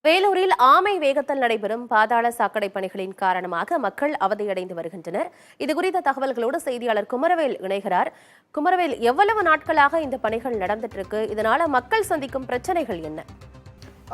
வேலூரில் ஆமை வேகத்தில் நடைபெறும் பாதாள சாக்கடை பணிகளின் காரணமாக மக்கள் அவதியடைந்து வருகின்றனர். இதுகுறித்த தகவல்களோடு செய்தியாளர் குமரவேல் இணைகிறார். குமரவேல், எவ்வளவு நாட்களாக இந்த பணிகள் நடந்துட்டு இருக்கு? இதனால மக்கள் சந்திக்கும் பிரச்சனைகள் என்ன?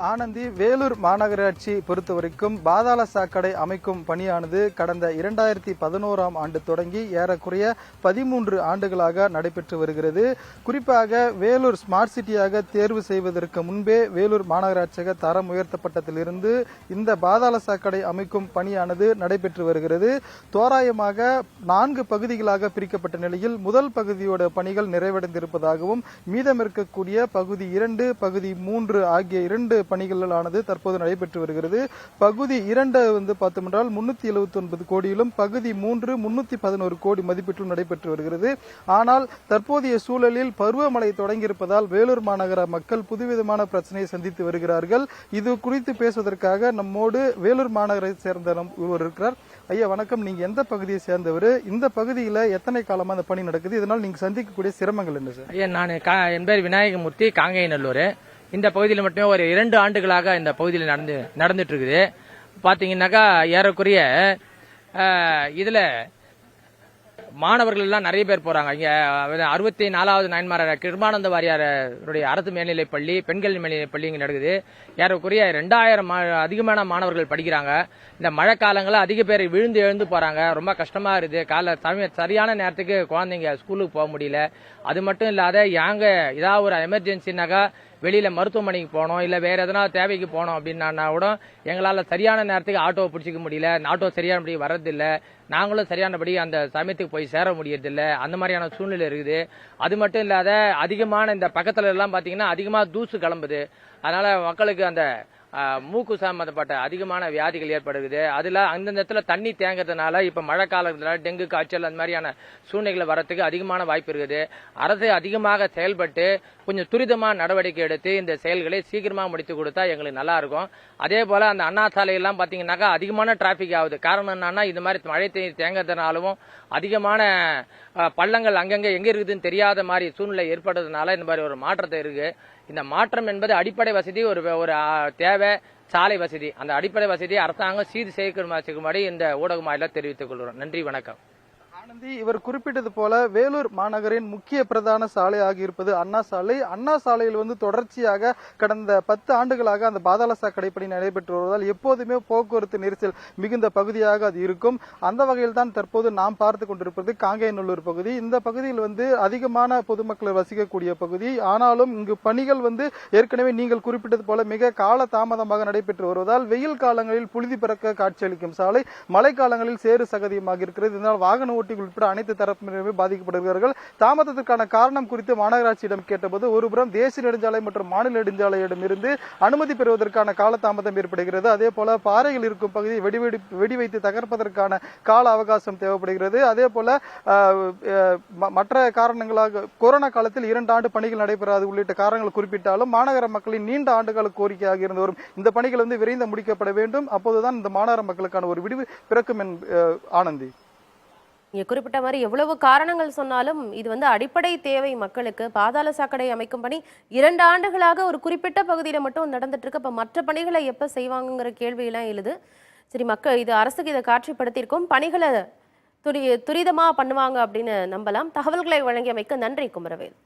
ஆனந்தி, வேலூர் மாநகராட்சி பொறுத்தவரைக்கும் பாதாள சாக்கடை அமைக்கும் பணியானது கடந்த 2011ஆம் ஆண்டு தொடங்கி ஏறக்குறைய 13 ஆண்டுகளாக நடைபெற்று வருகிறது. குறிப்பாக வேலூர் ஸ்மார்ட் சிட்டியாக தேர்வு செய்வதற்கு முன்பே வேலூர் மாநகராட்சியாக தரம் உயர்த்தப்பட்டதிலிருந்து இந்த பாதாள சாக்கடை அமைக்கும் பணியானது நடைபெற்று வருகிறது. தோராயமாக 4 பகுதிகளாக பிரிக்கப்பட்ட நிலையில் முதல் பகுதியோட பணிகள் நிறைவடைந்திருப்பதாகவும் மீதம் இருக்கக்கூடிய பகுதி 2, பகுதி 3 ஆகிய 2 பணிகளானது தற்போது நடைபெற்று வருகிறது. பகுதி 2 பார்த்தோம் என்றால் 379 கோடியிலும், பகுதி 3 311 கோடி மதிப்பீட்டிலும் நடைபெற்று வருகிறது. ஆனால் தற்போதைய சூழலில் பருவமழை தொடங்கியிருப்பதால் வேலூர் மாநகர மக்கள் புதுவிதமான பிரச்சனையை சந்தித்து வருகிறார்கள். இது குறித்து பேசுவதற்காக நம்மோடு வேலூர் மாநகரை சேர்ந்த ஒருவர் இருக்கிறார். ஐயா வணக்கம், நீங்க எந்த பகுதியை சேர்ந்தவர்? இந்த பகுதியில் எத்தனை காலமா அந்த பணி நடக்குது? இதனால் நீங்க சந்திக்கக்கூடிய சிரமங்கள் என்ன சார்? ஐயா, நான் என் பேர் விநாயகமூர்த்தி, காங்கேயநல்லூர். இந்த பகுதியில் மட்டுமே ஒரு 2 ஆண்டுகளாக இந்த பகுதியில் நடந்துட்டு இருக்குது. பாத்தீங்கன்னாக்கா ஏறக்குறைய இதுல மாணவர்கள் எல்லாம் நிறைய பேர் போறாங்க. இங்க 64வது நயன்மார கிருமானந்த வாரியாருடைய அரசு மேல்நிலைப் பள்ளி, பெண்கள் மேல்நிலைப் பள்ளி இங்க நடக்குது. ஏறக்குறைய 2000 அதிகமான மாணவர்கள் படிக்கிறாங்க. இந்த மழை காலங்களில் அதிக பேர் விழுந்து எழுந்து போறாங்க. ரொம்ப கஷ்டமா இருக்குது. சரியான நேரத்துக்கு குழந்தைங்க ஸ்கூலுக்கு போக முடியல. அது மட்டும் இல்லாத ஏதாவது ஒரு எமர்ஜென்சினாக்கா வெளியில மருத்துவமனைக்கு போனோம், இல்ல வேற எதனா தேவைக்கு போனோம் அப்படின்னா கூட எங்களால சரியான நேரத்துக்கு ஆட்டோவை பிடிச்சிக்க முடியல. ஆட்டோ சரியானபடி வர்றதில்ல. நாங்களும் சரியானபடி அந்த சமயத்துக்கு போய் சேர முடியறதில்ல. அந்த மாதிரியான சூழ்நிலை இருக்குது. அது மட்டும் இல்லாத அதிகமான இந்த பக்கத்துல எல்லாம் பாத்தீங்கன்னா அதிகமா தூசு கிளம்புது. அதனால மக்களுக்கு அந்த மூக்கு சம்பந்தப்பட்ட அதிகமான வியாதிகள் ஏற்படுகிறது. அதுல அந்தந்த இடத்துல தண்ணி தேங்கிறதுனால இப்ப மழை காலத்துல டெங்கு காய்ச்சல் அந்த மாதிரியான சூழ்நிலைகள் வரத்துக்கு அதிகமான வாய்ப்பு இருக்குது. அரசு அதிகமாக செயல்பட்டு கொஞ்சம் துரிதமா நடவடிக்கை எடுத்து இந்த செயல்களை சீக்கிரமா முடித்து கொடுத்தா எங்களுக்கு நல்லா இருக்கும். அதே போல அந்த அண்ணா சாலையெல்லாம் பாத்தீங்கன்னாக்கா அதிகமான டிராபிக் ஆகுது. காரணம் என்னன்னா இந்த மாதிரி மழை தண்ணீர் தேங்கிறதுனாலும் அதிகமான பள்ளங்கள் அங்கங்க எங்க இருக்குதுன்னு தெரியாத மாதிரி சூழ்நிலை ஏற்படுறதுனால இந்த மாதிரி ஒரு மாற்றத்தை இருக்கு. இந்த மாற்றம் என்பது அடிப்படை வசதி, ஒரு தேவை, சாலை வசதி. அந்த அடிப்படை வசதியை அரசாங்கம் சீர் செய்யும்படி இந்த ஊடக வாயிலாக தெரிவித்துக் கொள்கிறோம். நன்றி, வணக்கம். ஆனந்தி, இவர் குறிப்பிட்டது போல வேலூர் மாநகரின் முக்கிய பிரதான சாலை ஆகியிருப்பது அண்ணா சாலை. அண்ணா சாலையில் தொடர்ச்சியாக கடந்த 10 ஆண்டுகளாக அந்த பாதாள சாக்கடை பணி நடைபெற்று வருவதால் எப்போதுமே போக்குவரத்து நெரிசல் மிகுந்த பகுதியாக அது இருக்கும். அந்த வகையில் தான் தற்போது நாம் பார்த்து கொண்டிருப்பது காங்கேயநல்லூர் பகுதி. இந்த பகுதியில் அதிகமான பொதுமக்கள் வசிக்கக்கூடிய பகுதி. ஆனாலும் இங்கு பணிகள் ஏற்கனவே நீங்கள் குறிப்பிட்டது போல மிக கால தாமதமாக நடைபெற்று வருவதால் வெயில் காலங்களில் புழுதி பறக்க காட்சியளிக்கும் சாலை, மழை காலங்களில் சேறு சகதியமாக இருக்கிறது. இதனால் வாகன ஓட்டி உட்பட அனைத்து தரப்பினருமே பாதிக்கப்படுகிறார்கள். தாமதத்திற்கான காரணம் குறித்து மாநகராட்சியிடம் கேட்டபோது ஒருபுறம் தேசிய நெடுஞ்சாலை மற்றும் மாநில நெடுஞ்சாலையிடம் இருந்து அனுமதி பெறுவதற்கான கால தாமதம் ஏற்படுகிறது. அதே போல பாறைகள் இருக்கும் பகுதியை வெடி வைத்து தகர்ப்பதற்கான கால அவகாசம் தேவைப்படுகிறது. அதே போல மற்ற காரணங்களாக கொரோனா காலத்தில் 2 ஆண்டு பணிகள் நடைபெறாது உள்ளிட்ட காரணங்கள் குறிப்பிட்டாலும் மாநகர மக்களின் நீண்ட ஆண்டுகால கோரிக்கையாக இருந்து வரும் இந்த பணிகள் விரைந்து முடிக்கப்பட வேண்டும். அப்போதுதான் இந்த மாநகர மக்களுக்கான ஒரு விடிவு பிறக்கும். ஆனந்தி, நீங்க குறிப்பிட்ட மாதிரி எவ்வளவு காரணங்கள் சொன்னாலும் இது அடிப்படை தேவை மக்களுக்கு. பாதாள சாக்கடை அமைக்கும் பணி 2 ஆண்டுகளாக ஒரு குறிப்பிட்ட பகுதியில மட்டும் நடந்துட்டு இருக்கு. அப்ப மற்ற பணிகளை எப்ப செய்வாங்கிற கேள்வியெல்லாம் எழுது. சரி, மக்கள் இது அரசுக்கு இதை காட்சிப்படுத்தியிருக்கும். பணிகளை துரிதமா பண்ணுவாங்க அப்படின்னு நம்பலாம். தகவல்களை வழங்கியமைக்கு நன்றி குமரவேல்.